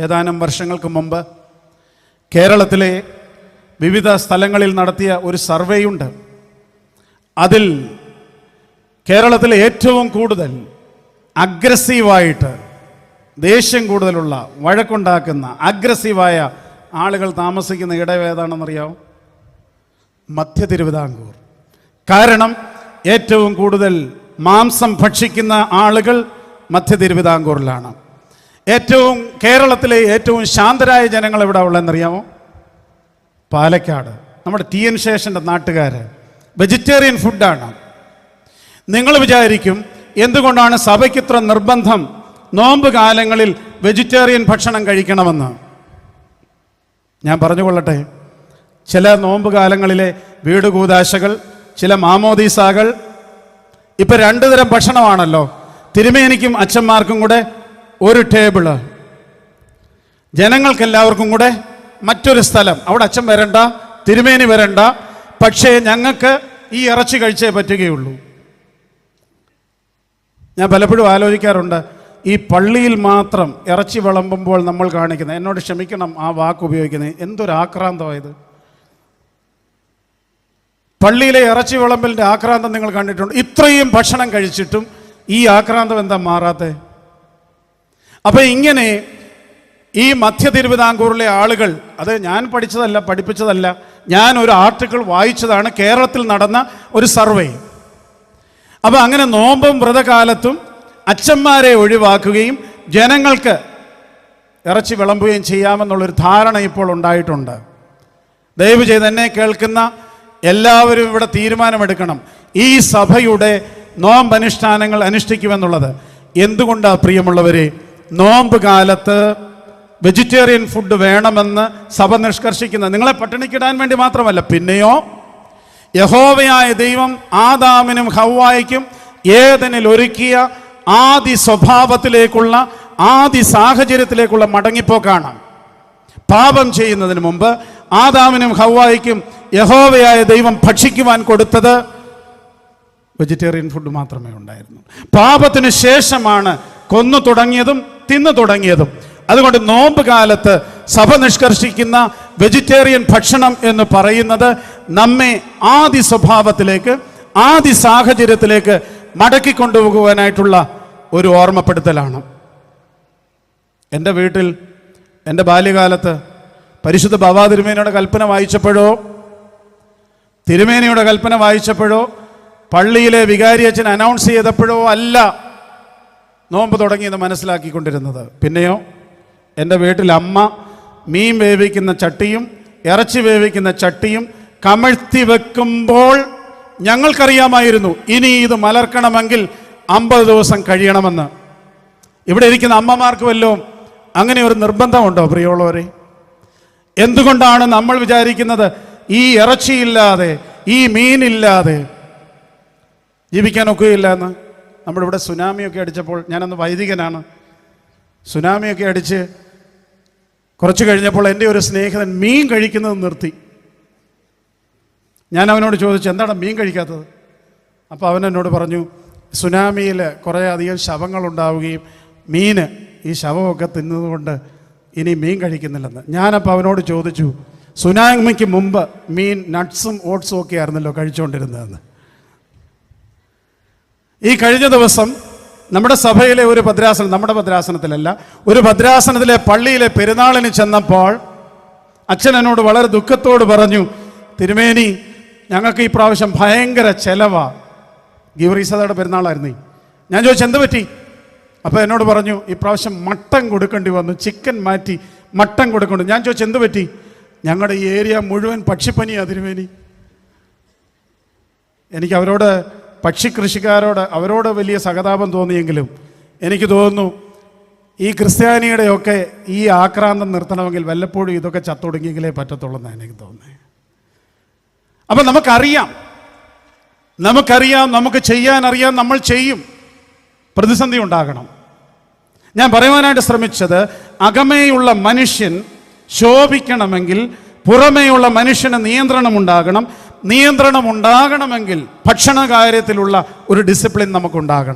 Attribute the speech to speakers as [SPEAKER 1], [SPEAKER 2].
[SPEAKER 1] ഏതാനും വർഷങ്ങൾക്ക് മുമ്പ് കേരളത്തിലെ വിവിധ സ്ഥലങ്ങളിൽ നടത്തിയ ഒരു സർവേയുണ്ട്. അതിൽ കേരളത്തിലെ ഏറ്റവും കൂടുതൽ അഗ്രസീവായിട്ട് ദേഷ്യം കൂടുതലുള്ള, വഴക്കുണ്ടാക്കുന്ന, അഗ്രസീവായ ആളുകൾ താമസിക്കുന്ന ഇടം ഏതാണെന്നറിയാമോ? മധ്യ തിരുവിതാംകൂർ. കാരണം ഏറ്റവും കൂടുതൽ മാംസം ഭക്ഷിക്കുന്ന ആളുകൾ മധ്യ തിരുവിതാംകൂറിലാണ്. കേരളത്തിലെ ഏറ്റവും ശാന്തരായ ജനങ്ങൾ എവിടെ ഉള്ളതെന്നറിയാമോ? പാലക്കാട്. നമ്മുടെ ടി എൻ ശേഷൻ്റെ നാട്ടുകാർ വെജിറ്റേറിയൻ ഫുഡാണ്. നിങ്ങൾ വിചാരിക്കും എന്തുകൊണ്ടാണ് സഭയ്ക്ക് ഇത്ര നിർബന്ധം നോമ്പ് കാലങ്ങളിൽ വെജിറ്റേറിയൻ ഭക്ഷണം കഴിക്കണമെന്ന്. ഞാൻ പറഞ്ഞുകൊള്ളട്ടെ, ചില നോമ്പ് കാലങ്ങളിലെ വീട് കൂതാശകൾ, ചില മാമോദീസാകൾ, ഇപ്പം 2 തരം ഭക്ഷണമാണല്ലോ. തിരുമേനിക്കും അച്ഛന്മാർക്കും കൂടെ ഒരു ടേബിള്, ജനങ്ങൾക്കെല്ലാവർക്കും കൂടെ മറ്റൊരു സ്ഥലം. അവിടെ അച്ഛൻ വരണ്ട, തിരുമേനി വരണ്ട, പക്ഷേ ഞങ്ങൾക്ക് ഈ ഇറച്ചി കഴിച്ചേ പറ്റുകയുള്ളൂ. ഞാൻ പലപ്പോഴും ആലോചിക്കാറുണ്ട്, ഈ പള്ളിയിൽ മാത്രം ഇറച്ചി വിളമ്പുമ്പോൾ നമ്മൾ കാണിക്കുന്നത്, എന്നോട് ക്ഷമിക്കണം ആ വാക്ക് ഉപയോഗിക്കുന്നത്, എന്തൊരു ആക്രാന്തമായത്. പള്ളിയിലെ ഇറച്ചി വിളമ്പലിൻ്റെ ആക്രാന്തം നിങ്ങൾ കണ്ടിട്ടുണ്ട്? ഇത്രയും ഭക്ഷണം കഴിച്ചിട്ടും ഈ ആക്രാന്തം എന്താ മാറാത്തെ? അപ്പം ഇങ്ങനെ ഈ മധ്യ തിരുവിതാംകൂറിലെ ആളുകൾ, അത് ഞാൻ പഠിപ്പിച്ചതല്ല, ഞാൻ ഒരു ആർട്ടിക്കിൾ വായിച്ചതാണ്, കേരളത്തിൽ നടന്ന ഒരു സർവേ. അപ്പം അങ്ങനെ നോമ്പും വ്രതകാലത്തും അച്ഛന്മാരെ ഒഴിവാക്കുകയും ജനങ്ങൾക്ക് ഇറച്ചി വിളമ്പുകയും ചെയ്യാമെന്നുള്ളൊരു ധാരണ ഇപ്പോൾ ഉണ്ടായിട്ടുണ്ട്. ദയവ് ചെയ്ത് എന്നെ കേൾക്കുന്ന എല്ലാവരും ഇവിടെ തീരുമാനമെടുക്കണം, ഈ സഭയുടെ നോമ്പ് അനുഷ്ഠാനങ്ങൾ അനുഷ്ഠിക്കുമെന്നുള്ളത്. എന്തുകൊണ്ടാണ് പ്രിയമുള്ളവരെ നോമ്പ് കാലത്ത് വെജിറ്റേറിയൻ ഫുഡ് വേണമെന്ന് സഭ നിഷ്കർഷിക്കുന്നത്? നിങ്ങളെ പട്ടിണിക്കിടാൻ വേണ്ടി മാത്രമല്ല, പിന്നെയോ യഹോവയായ ദൈവം ആദാമിനും ഹവ്വായ്ക്കും ഏദനിൽ ഒരുക്കിയ ആദി സ്വഭാവത്തിലേക്കുള്ള, ആദി സാഹചര്യത്തിലേക്കുള്ള മടങ്ങിപ്പോക്കാണ്. പാപം ചെയ്യുന്നതിന് മുമ്പ് ആദാമിനും ഹവ്വായ്ക്കും യഹോവയായ ദൈവം ഭക്ഷിക്കുവാൻ കൊടുത്തത് വെജിറ്റേറിയൻ ഫുഡ് മാത്രമേ ഉണ്ടായിരുന്നു. പാപത്തിന് ശേഷമാണ് കൊന്നു തുടങ്ങിയതും തിന്നു തുടങ്ങിയതും. അതുകൊണ്ട് നോമ്പ് കാലത്ത് സഭ നിഷ്കർഷിക്കുന്ന വെജിറ്റേറിയൻ ഭക്ഷണം എന്ന് പറയുന്നത് നമ്മെ ആദി സ്വഭാവത്തിലേക്ക്, ആദി സാഹചര്യത്തിലേക്ക് മടക്കിക്കൊണ്ടുപോകുവാനായിട്ടുള്ള ഒരു ഓർമ്മപ്പെടുത്തലാണ്. എൻ്റെ വീട്ടിൽ എൻ്റെ ബാല്യകാലത്ത് പരിശുദ്ധ ബാബാ തിരുമേനിയുടെ കൽപ്പന വായിച്ചപ്പോഴോ, തിരുമേനിയുടെ കൽപ്പന വായിച്ചപ്പോഴോ, പള്ളിയിലെ വികാരിയച്ഛൻ അനൗൺസ് ചെയ്തപ്പോഴോ അല്ല നോമ്പ് തുടങ്ങിയെന്ന് മനസ്സിലാക്കിക്കൊണ്ടിരുന്നത്. പിന്നെയോ എൻ്റെ വീട്ടിൽ അമ്മ മീൻ വേവിക്കുന്ന ചട്ടിയും ഇറച്ചി വേവിക്കുന്ന ചട്ടിയും കമഴ്ത്തി വെക്കുമ്പോൾ ഞങ്ങൾക്കറിയാമായിരുന്നു ഇനി ഇത് മലർക്കണമെങ്കിൽ 50 ദിവസം കഴിയണമെന്ന്. ഇവിടെ ഇരിക്കുന്ന അമ്മമാർക്ക് വല്ലതും അങ്ങനെ ഒരു നിർബന്ധമുണ്ടോ പ്രിയമുള്ളവരെ? എന്തുകൊണ്ടാണ് നമ്മൾ വിചാരിക്കുന്നത് ഈ ഇറച്ചിയില്ലാതെ, ഈ മീനില്ലാതെ ജീവിക്കാനൊക്കെയില്ല എന്ന്? നമ്മളിവിടെ സുനാമിയൊക്കെ അടിച്ചപ്പോൾ, ഞാനന്ന് വൈദികനാണ്, സുനാമിയൊക്കെ അടിച്ച് കുറച്ച് കഴിഞ്ഞപ്പോൾ എൻ്റെ ഒരു സ്നേഹിതൻ മീൻ കഴിക്കുന്നത് നിർത്തി. ഞാൻ അവനോട് ചോദിച്ചു, എന്താണ് മീൻ കഴിക്കാത്തത്? അപ്പോൾ അവൻ എന്നോട് പറഞ്ഞു, സുനാമിയിൽ കുറേ അധികം ശവങ്ങളുണ്ടാവുകയും മീന് ഈ ശവമൊക്കെ തിന്നതുകൊണ്ട് ഇനി മീൻ കഴിക്കുന്നില്ലെന്ന്. ഞാനപ്പോൾ അവനോട് ചോദിച്ചു, സുനാമിക്ക് മുമ്പ് മീൻ നട്ട്സും ഓട്സും ഒക്കെ ആയിരുന്നല്ലോ കഴിച്ചുകൊണ്ടിരുന്നതെന്ന്. ഈ കഴിഞ്ഞ ദിവസം നമ്മുടെ സഭയിലെ ഒരു ഭദ്രാസനം, നമ്മുടെ ഭദ്രാസനത്തിലല്ല, ഒരു ഭദ്രാസനത്തിലെ പള്ളിയിലെ പെരുന്നാളിന് ചെന്നപ്പോൾ അച്ഛൻ എന്നോട് വളരെ ദുഃഖത്തോട് പറഞ്ഞു, തിരുമേനി ഞങ്ങൾക്ക് ഈ പ്രാവശ്യം ഭയങ്കര ചെലവാ. ഗീവറീസതയുടെ പെരുന്നാളായിരുന്നു. ഞാൻ ചോദിച്ചു എന്ത് പറ്റി? അപ്പോൾ എന്നോട് പറഞ്ഞു, ഈ പ്രാവശ്യം മട്ടൻ കൊടുക്കേണ്ടി വന്നു, ചിക്കൻ മാറ്റി മട്ടൻ കൊടുക്കേണ്ടി. ഞാൻ ചോദിച്ചു എന്ത് പറ്റി? ഞങ്ങളുടെ ഈ ഏരിയ മുഴുവൻ പക്ഷിപ്പനിയാണ് തിരുമേനി. എനിക്ക് അവരോട്, പക്ഷി കൃഷിക്കാരോട്, അവരോട് വലിയ സഹതാപം തോന്നിയെങ്കിലും എനിക്ക് തോന്നുന്നു ഈ ക്രിസ്ത്യാനിയുടെയൊക്കെ ഈ ആക്രാന്തം നിർത്തണമെങ്കിൽ വല്ലപ്പോഴും ഇതൊക്കെ ചത്തൊടുങ്ങിയെങ്കിലേ പറ്റത്തുള്ളൂ എന്നാണ് എനിക്ക് തോന്നുന്നത്. അപ്പം നമുക്കറിയാം, നമുക്ക് ചെയ്യാനറിയാം, നമ്മൾ ചെയ്യും. പ്രതിസന്ധി ഉണ്ടാകണം. ഞാൻ പറയുവാനായിട്ട് ശ്രമിച്ചത്, അകമേയുള്ള മനുഷ്യൻ ശോഭിക്കണമെങ്കിൽ പുറമേയുള്ള മനുഷ്യന് നിയന്ത്രണം ഉണ്ടാകണം. നിയന്ത്രണം ഉണ്ടാകണമെങ്കിൽ ഭക്ഷണ കാര്യത്തിലുള്ള ഒരു ഡിസിപ്ലിൻ നമുക്കുണ്ടാകണം.